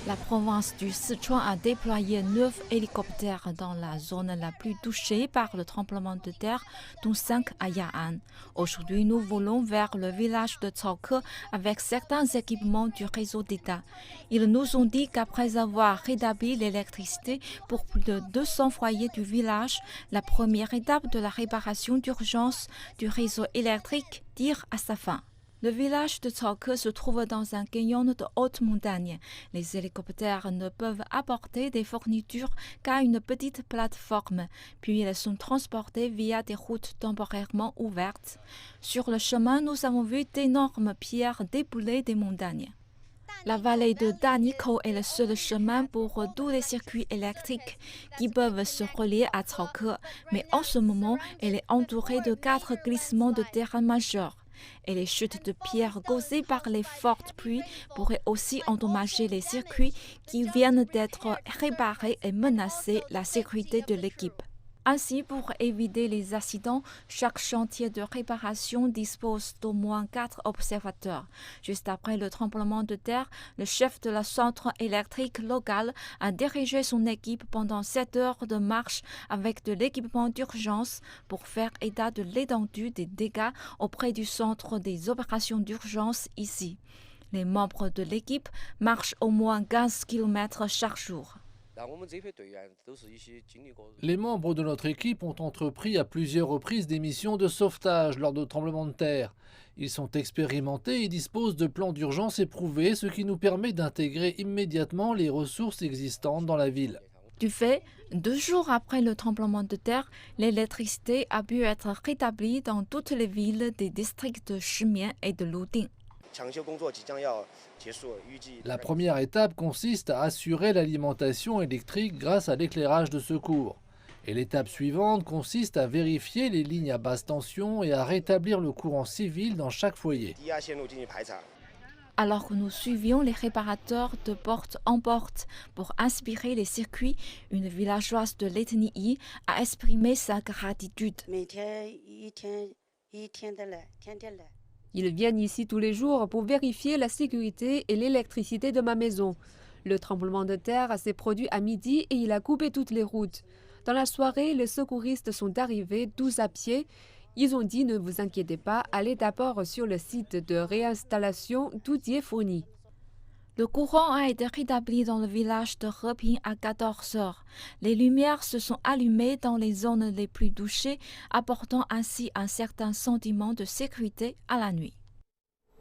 La province du Sichuan a déployé 9 hélicoptères dans la zone la plus touchée par le tremblement de terre, dont 5 à Ya'an. Aujourd'hui, nous volons vers le village de Caoke avec certains équipements du réseau d'État. Ils nous ont dit qu'après avoir rétabli l'électricité pour plus de 200 foyers du village, la première étape de la réparation d'urgence du réseau électrique tire à sa fin. Le village de Caoke se trouve dans un canyon de haute montagne. Les hélicoptères ne peuvent apporter des fournitures qu'à une petite plateforme, puis ils sont transportés via des routes temporairement ouvertes. Sur le chemin, nous avons vu d'énormes pierres déboulées des montagnes. La vallée de Daniko est le seul chemin pour tous les circuits électriques qui peuvent se relier à Caoke, mais en ce moment, elle est entourée de 4 glissements de terrain majeurs. Et les chutes de pierres causées par les fortes pluies pourraient aussi endommager les circuits qui viennent d'être réparés et menacer la sécurité de l'équipe. Ainsi, pour éviter les accidents, chaque chantier de réparation dispose d'au moins 4 observateurs. Juste après le tremblement de terre, le chef de la centre électrique locale a dirigé son équipe pendant 7 heures de marche avec de l'équipement d'urgence pour faire état de l'étendue des dégâts auprès du centre des opérations d'urgence ici. Les membres de l'équipe marchent au moins 15 km chaque jour. Les membres de notre équipe ont entrepris à plusieurs reprises des missions de sauvetage lors de tremblements de terre. Ils sont expérimentés et disposent de plans d'urgence éprouvés, ce qui nous permet d'intégrer immédiatement les ressources existantes dans la ville. Du fait, 2 jours après le tremblement de terre, l'électricité a pu être rétablie dans toutes les villes des districts de Shimian et de Luding. La première étape consiste à assurer l'alimentation électrique grâce à l'éclairage de secours. Et l'étape suivante consiste à vérifier les lignes à basse tension et à rétablir le courant civil dans chaque foyer. Alors que nous suivions les réparateurs de porte en porte pour inspirer les circuits, une villageoise de l'ethnie Yi a exprimé sa gratitude. Ils viennent ici tous les jours pour vérifier la sécurité et l'électricité de ma maison. Le tremblement de terre s'est produit à midi et il a coupé toutes les routes. Dans la soirée, les secouristes sont arrivés, 12 à pied. Ils ont dit « Ne vous inquiétez pas, allez d'abord sur le site de réinstallation, tout y est fourni ». Le courant a été rétabli dans le village de Reping à 14 heures. Les lumières se sont allumées dans les zones les plus touchées, apportant ainsi un certain sentiment de sécurité à la nuit.